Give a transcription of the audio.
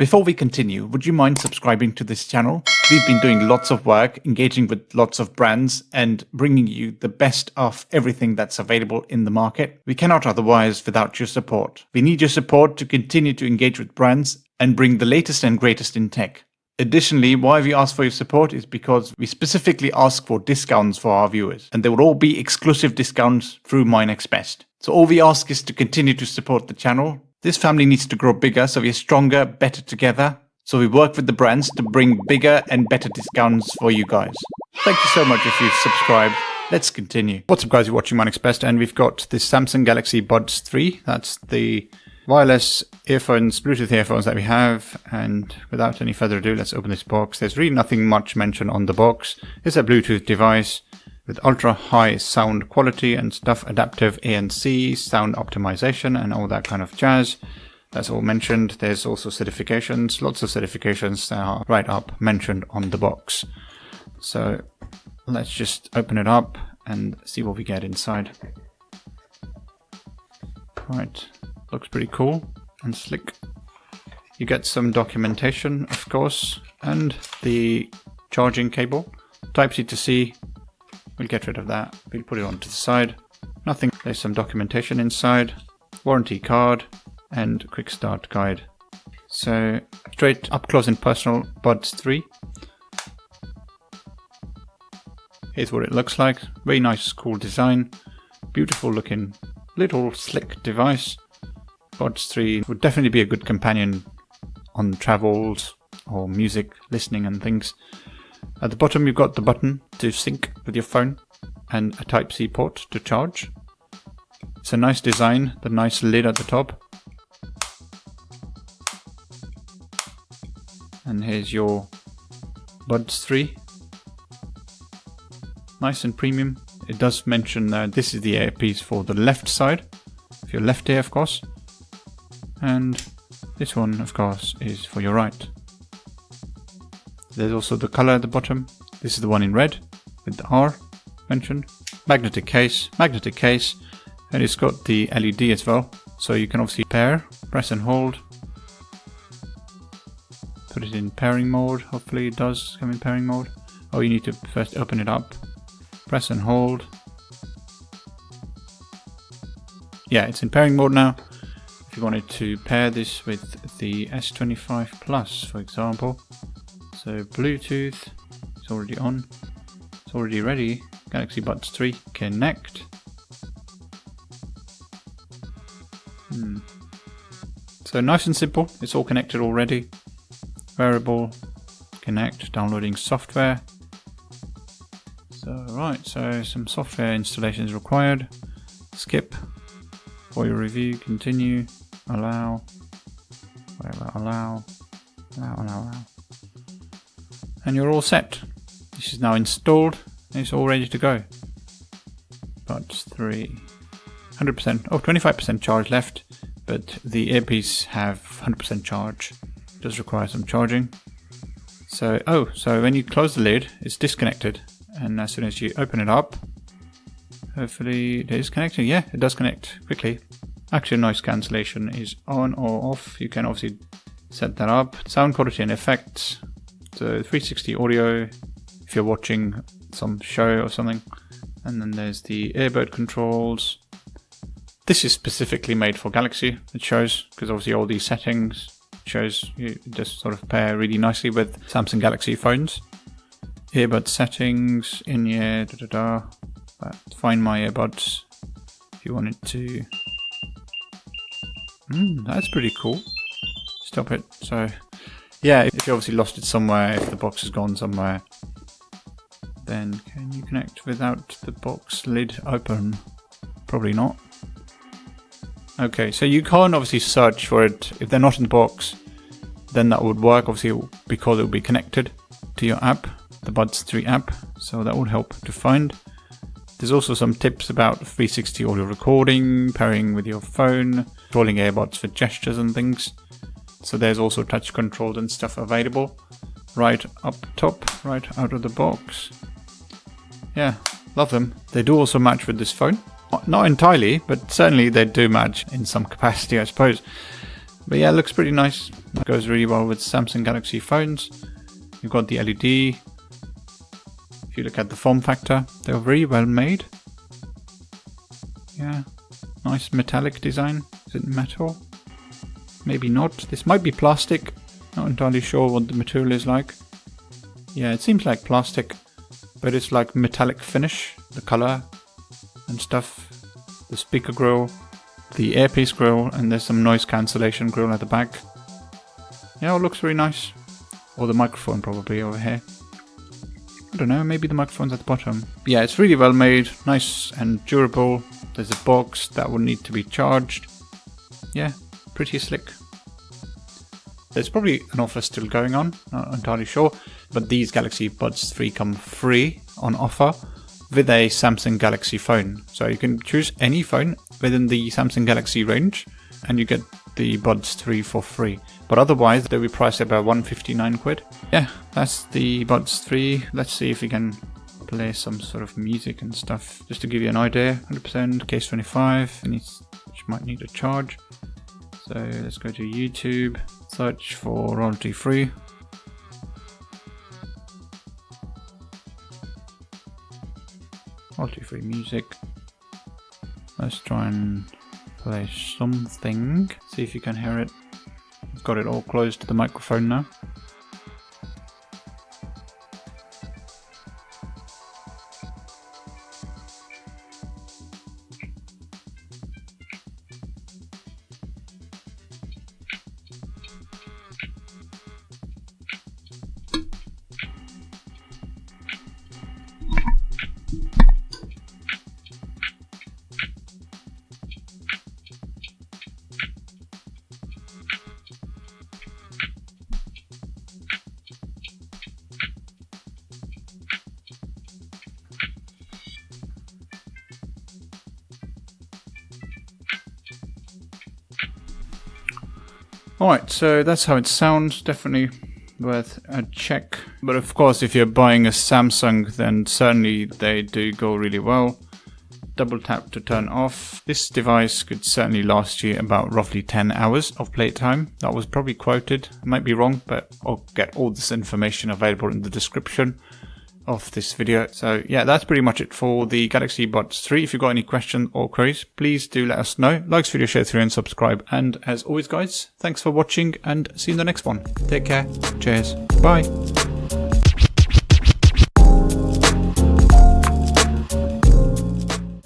Before we continue, would you mind subscribing to this channel? We've been doing lots of work, engaging with lots of brands and bringing you the best of everything that's available in the market. We cannot otherwise without your support. We need your support to continue to engage with brands and bring the latest and greatest in tech. Additionally, why we ask for your support is because we specifically ask for discounts for our viewers, and they will all be exclusive discounts through My Next Best. So all we ask is to continue to support the channel. This family needs to grow bigger, so we are stronger, better together. So we work with the brands to bring bigger and better discounts for you guys. Thank you so much if you've subscribed. Let's continue. What's up guys, you're watching My Next Best, and we've got this Samsung Galaxy Buds 3. That's the wireless earphones, Bluetooth earphones that we have. And without any further ado, let's open this box. There's really nothing much mentioned on the box. It's a Bluetooth device with ultra high sound quality and stuff, adaptive ANC, sound optimization and all that kind of jazz. That's all mentioned. There's also certifications, lots of certifications that are right up mentioned on the box. So let's just open it up and see what we get inside. Right, looks pretty cool and slick. You get some documentation, of course, and the charging cable, Type-C to C. We'll get rid of that. We'll put it onto the side. Nothing. There's some documentation inside, warranty card, and quick start guide. So straight up close and personal Buds 3. Here's what it looks like. Very nice, cool design. Beautiful looking little slick device. Buds 3 would definitely be a good companion on travels or music listening and things. At the bottom you've got the button to sync with your phone and a Type-C port to charge. It's a nice design, the nice lid at the top. And here's your Buds 3. Nice and premium. It does mention that this is the earpiece for the left side, for your left ear of course. And this one of course is for your right. There's also the color at the bottom. This is the one in red with the R mentioned. Magnetic case, and it's got the LED as well. So you can obviously pair, press and hold. Put it in pairing mode. Hopefully it does come in pairing mode. Oh, you need to first open it up. Press and hold. Yeah, it's in pairing mode now. If you wanted to pair this with the S25 Plus, for example. So Bluetooth, it's already on, it's already ready. Galaxy Buds 3, connect. So nice and simple, it's all connected already. Wearable, connect, downloading software. So right, so some software installation is required. Skip for your review, continue, allow, allow. And you're all set. This is now installed. It's all ready to go. Buds 3. 100%, 25% charge left, but the earpiece have 100% charge. It does require some charging. So when you close the lid, it's disconnected. And as soon as you open it up, hopefully it is connecting. Yeah, it does connect quickly. Active noise cancellation is on or off. You can obviously set that up. Sound quality and effects. So 360 audio if you're watching some show or something. And then there's the earbud controls. This is specifically made for Galaxy, it shows, because obviously all these settings shows you just sort of pair really nicely with Samsung Galaxy phones. Earbud settings, in-ear, find my earbuds if you wanted to. That's pretty cool. Stop it. So yeah, if you obviously lost it somewhere, if the box has gone somewhere, then can you connect without the box lid open? Probably not. Okay, so you can't obviously search for it. If they're not in the box, then that would work, obviously, because it will be connected to your app, the Buds 3 app, so that would help to find. There's also some tips about 360 audio recording, pairing with your phone, controlling earbuds for gestures and things. So there's also touch controls and stuff available right up top, right out of the box. Yeah, love them. They do also match with this phone. Not entirely, but certainly they do match in some capacity, I suppose. But yeah, it looks pretty nice. It goes really well with Samsung Galaxy phones. You've got the LED. If you look at the form factor, they're very well made. Yeah, nice metallic design. Is it metal? Maybe not. This might be plastic. Not entirely sure what the material is like. Yeah, it seems like plastic, but it's like metallic finish. The color and stuff. The speaker grill, the earpiece grill, and there's some noise cancellation grill at the back. Yeah, it looks very nice. Or the microphone probably over here. I don't know, maybe the microphone's at the bottom. Yeah, it's really well made, nice and durable. There's a box that will need to be charged. Yeah, pretty slick. There's probably an offer still going on, not entirely sure. But these Galaxy Buds 3 come free on offer with a Samsung Galaxy phone. So you can choose any phone within the Samsung Galaxy range and you get the Buds 3 for free. But otherwise they'll be priced at about 159 quid. Yeah, that's the Buds 3. Let's see if we can play some sort of music and stuff. Just to give you an idea, 100% case 25, which might need a charge. So let's go to YouTube, search for royalty free. Royalty free music. Let's try and play something. See if you can hear it. I've got it all closed to the microphone now. Alright, so that's how it sounds. Definitely worth a check. But of course, if you're buying a Samsung, then certainly they do go really well. Double tap to turn off. This device could certainly last you about roughly 10 hours of playtime. That was probably quoted. I might be wrong, but I'll get all this information available in the description of this video. So yeah, that's pretty much it for the Galaxy Buds 3. If you've got any questions or queries, please do let us know. Like this video, share through and subscribe. And as always guys, thanks for watching and see you in the next one. Take care. Cheers. Bye.